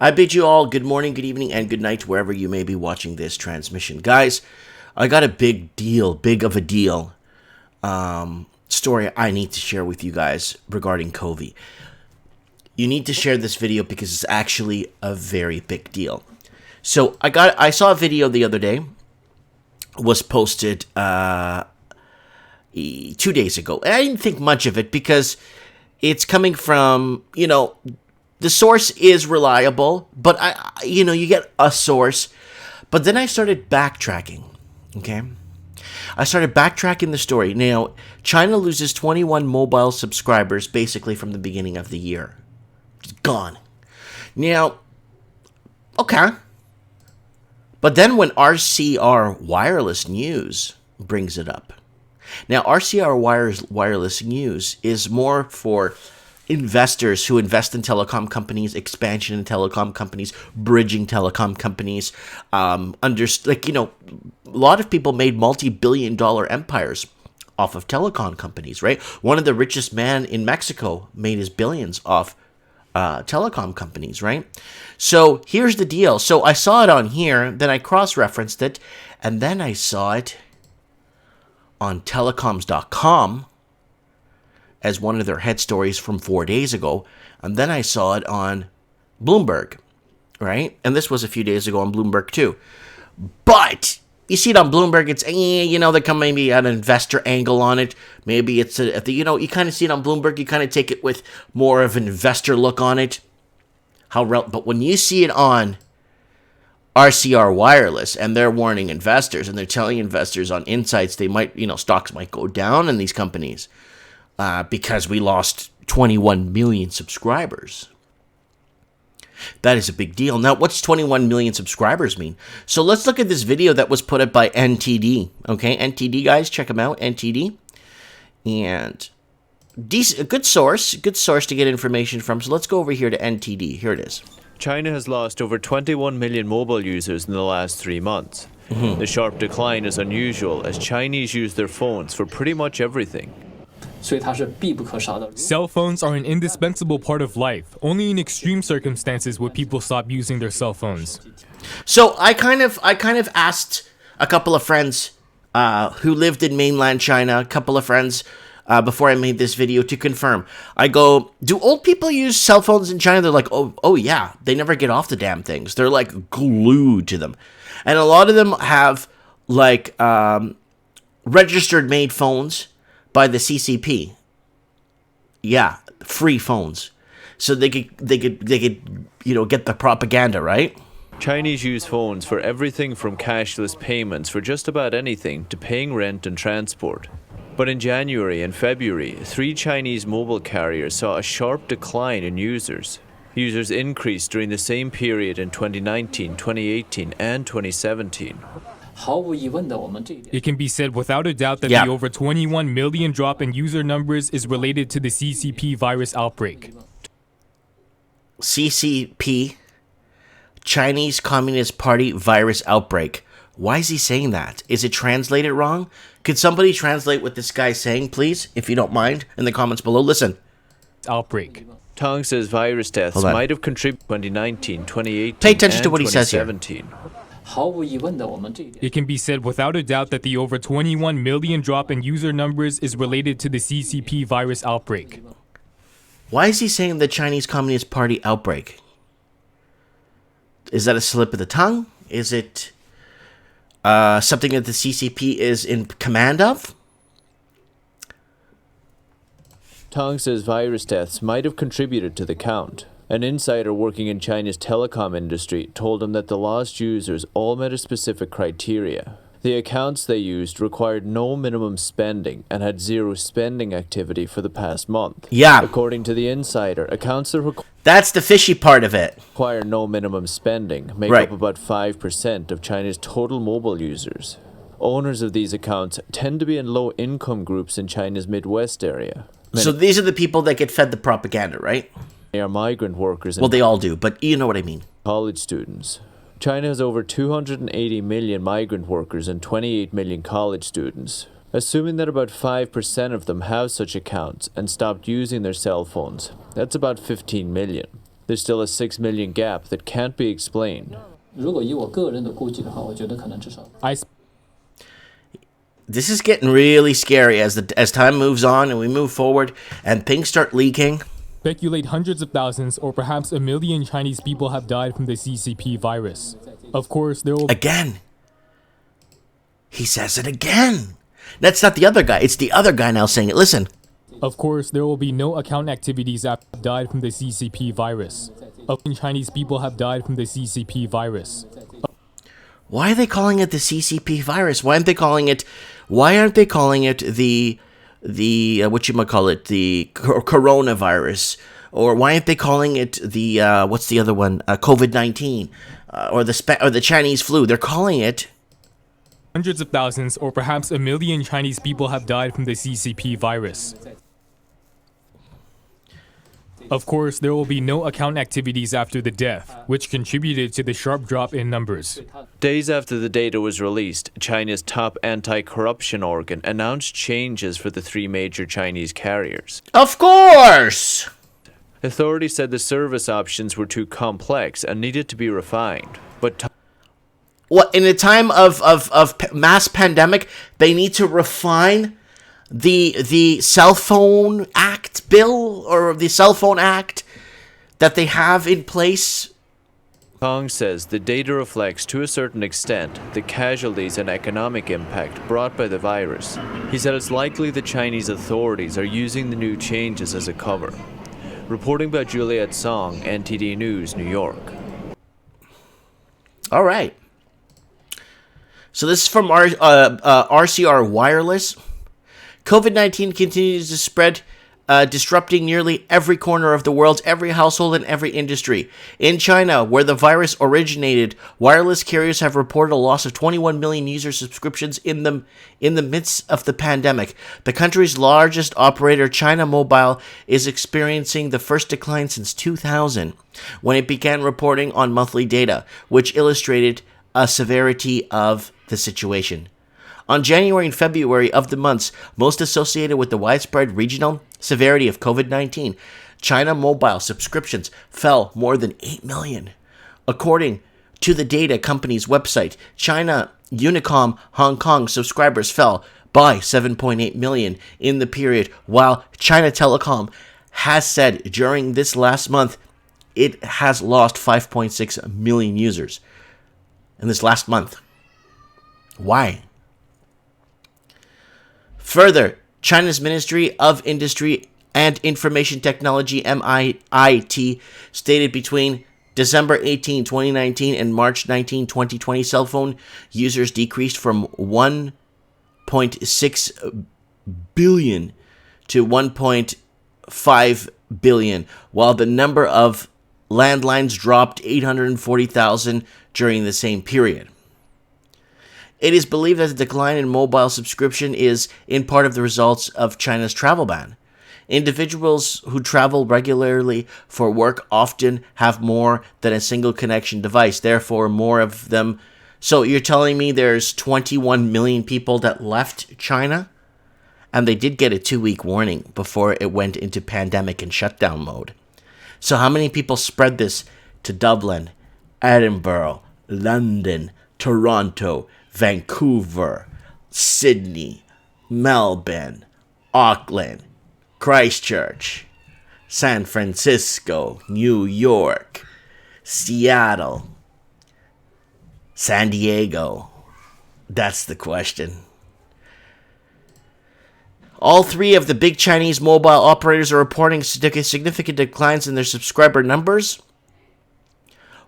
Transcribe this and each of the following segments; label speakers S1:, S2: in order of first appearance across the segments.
S1: I bid you all good morning, good evening, and good night wherever you may be watching this transmission. Guys, I got a big of a deal story I need to share with you guys regarding COVID. You need to share this video because it's actually a very big deal. So I saw a video the other day, was posted 2 days ago. And I didn't think much of it because it's coming from, the source is reliable, but you get a source. But then I started backtracking, okay? I started backtracking the story. Now, China loses 21 mobile subscribers basically from the beginning of the year. It's gone. Now, okay. But then when RCR Wireless News brings it up. Now, RCR Wireless News is more for investors who invest in telecom companies, expansion in telecom companies, bridging telecom companies. A lot of people made multi-billion-dollar empires off of telecom companies, right? One of the richest men in Mexico made his billions off telecom companies, right? So here's the deal. So I saw it on here, then I cross-referenced it, and then I saw it on telecoms.com as one of their head stories from 4 days ago. And then I saw it on Bloomberg, right? And this was a few days ago on Bloomberg too. But you see it on Bloomberg, it's, they come maybe at an investor angle on it. Maybe it's, you kind of see it on Bloomberg, you kind of take it with more of an investor look on it. But when you see it on RCR Wireless and they're warning investors and they're telling investors on insights they might, stocks might go down in these companies because we lost 21 million subscribers. That is a big deal. Now, what's 21 million subscribers mean? So let's look at this video that was put up by NTD. Okay, NTD guys, check them out, NTD. And a good source to get information from. So let's go over here to NTD. Here it is.
S2: China has lost over 21 million mobile users in the last 3 months. The sharp decline is unusual as Chinese use their phones for pretty much everything.
S3: Cell phones are an indispensable part of life. Only in extreme circumstances would people stop using their cell phones.
S1: So I kind of asked a couple of friends who lived in mainland China, a couple of friends before I made this video to confirm. I go, do old people use cell phones in China? They're like, oh yeah, they never get off the damn things. They're like glued to them. And a lot of them have like registered made phones by the CCP. Yeah, free phones. So they could get the propaganda, right?
S2: Chinese use phones for everything from cashless payments for just about anything to paying rent and transport. But in January and February, 3 Chinese mobile carriers saw a sharp decline in users. Users increased during the same period in 2019, 2018, and 2017.
S3: It can be said without a doubt that the over 21 million drop in user numbers is related to the CCP virus outbreak.
S1: CCP, Chinese Communist Party virus outbreak. Why is he saying that? Is it translated wrong? Could somebody translate what this guy's saying, please, if you don't mind, in the comments below? Listen.
S3: Outbreak.
S2: Tong says virus deaths might have contributed 2019, 2018,
S1: Pay attention to what he says here.
S3: It can be said without a doubt that the over 21 million drop in user numbers is related to the CCP virus outbreak.
S1: Why is he saying the Chinese Communist Party outbreak? Is that a slip of the tongue? Is it something that the CCP is in command of?
S2: Tong says virus deaths might have contributed to the count. An insider working in China's telecom industry told him that the lost users all met a specific criteria. The accounts they used required no minimum spending and had zero spending activity for the past month.
S1: Yeah.
S2: According to the insider, accounts that
S1: that's the fishy part of it.
S2: Require no minimum spending make up about 5% of China's total mobile users. Owners of these accounts tend to be in low-income groups in China's Midwest area.
S1: So these are the people that get fed the propaganda, right?
S2: They are migrant workers and
S1: well, they all do, but you know what I mean.
S2: College students. China has over 280 million migrant workers and 28 million college students. Assuming that about 5% of them have such accounts and stopped using their cell phones, that's about 15 million. there's still a 6 million gap that can't be explained.
S4: 如果以我个人的估计的话，我觉得可能至少
S1: This is getting really scary as time moves on and we move forward and things start leaking.
S3: speculate hundreds of thousands or perhaps a million Chinese people have died from the CCP virus. Of course, there will
S1: Again. He says it again. That's not the other guy. It's the other guy now saying it. Listen.
S3: Of course, there will be no account activities after died from the CCP virus. Of Chinese people have died from the CCP virus.
S1: Why are they calling it the CCP virus? Why aren't they calling it the whatchamacallit, the coronavirus? Or why aren't they calling it the what's the other one? COVID-19 or the Chinese flu? They're calling it
S3: Hundreds of thousands or perhaps a million Chinese people have died from the CCP virus. Of course, there will be no account activities after the death, which contributed to the sharp drop in numbers.
S2: Days after the data was released, China's top anti-corruption organ announced changes for the 3 major Chinese carriers.
S1: Of course.
S2: Authorities said the service options were too complex and needed to be refined. But
S1: What, in a time of mass pandemic, they need to refine the cell phone act bill or the cell phone act that they have in place?
S2: Kong says the data reflects to a certain extent the casualties and economic impact brought by the virus. He said it's likely the Chinese authorities are using the new changes as a cover. Reporting by Juliet Song, NTD News, New York.
S1: All right. So this is from RCR Wireless. COVID-19 continues to spread, disrupting nearly every corner of the world, every household, and every industry. In China, where the virus originated, wireless carriers have reported a loss of 21 million user subscriptions in the midst of the pandemic. The country's largest operator, China Mobile, is experiencing the first decline since 2000, when it began reporting on monthly data, which illustrated a severity of the situation. On January and February of the months most associated with the widespread regional severity of COVID-19, China Mobile subscriptions fell more than 8 million. According to the data company's website, China Unicom Hong Kong subscribers fell by 7.8 million in the period, while China Telecom has said during this last month it has lost 5.6 million users in this last month. Why? Further, China's Ministry of Industry and Information Technology, MIIT, stated between December 18, 2019 and March 19, 2020, cell phone users decreased from 1.6 billion to 1.5 billion, while the number of landlines dropped 840,000 during the same period. It is believed that the decline in mobile subscription is in part of the results of China's travel ban. Individuals who travel regularly for work often have more than a single connection device, therefore more of them. So you're telling me there's 21 million people that left China? And they did get a 2-week warning before it went into pandemic and shutdown mode. So how many people spread this to Dublin, Edinburgh, London, Toronto, Vancouver, Sydney, Melbourne, Auckland, Christchurch, San Francisco, New York, Seattle, San Diego? That's the question. All 3 of the big Chinese mobile operators are reporting significant declines in their subscriber numbers.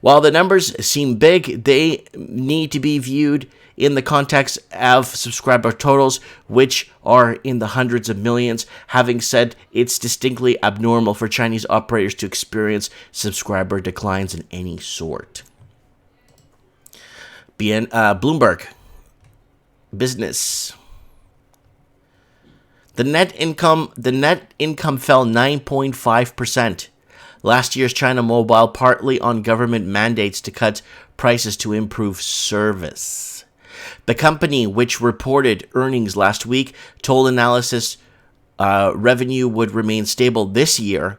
S1: While the numbers seem big, they need to be viewed in the context of subscriber totals, which are in the hundreds of millions. Having said, it's distinctly abnormal for Chinese operators to experience subscriber declines in any sort. Bloomberg Business. The net income fell 9.5%. Last year's China Mobile, partly on government mandates to cut prices to improve service. The company, which reported earnings last week, told analysts revenue would remain stable this year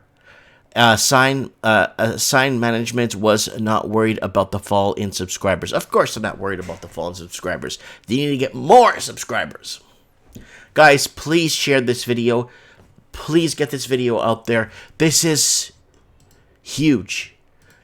S1: Sign management was not worried about the fall in subscribers. Of course, they're not worried about the fall in subscribers. They need to get more subscribers. Guys, please share this video. Please get this video out there. This is huge.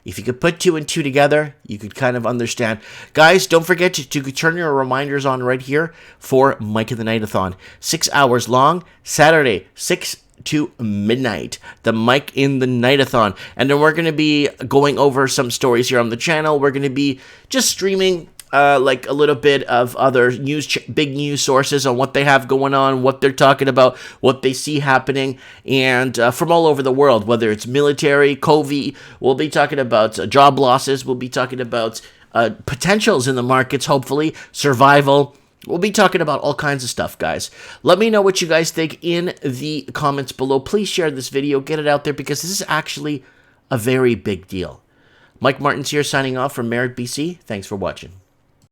S1: If you could put 2 and 2 together, you could kind of understand. Guys, don't forget to turn your reminders on right here for Mike in the Night-a-thon. 6 hours long, Saturday, 6 to midnight. The Mike in the Night-a-thon. And then we're going to be going over some stories here on the channel. We're going to be just streaming like a little bit of other big news sources on what they have going on, what they're talking about, what they see happening, and from all over the world, whether it's military, COVID, we'll be talking about job losses, we'll be talking about potentials in the markets, hopefully, survival. We'll be talking about all kinds of stuff, guys. Let me know what you guys think in the comments below. Please share this video, get it out there, because this is actually a very big deal. Mike Martins here, signing off from Merritt, BC. Thanks for watching.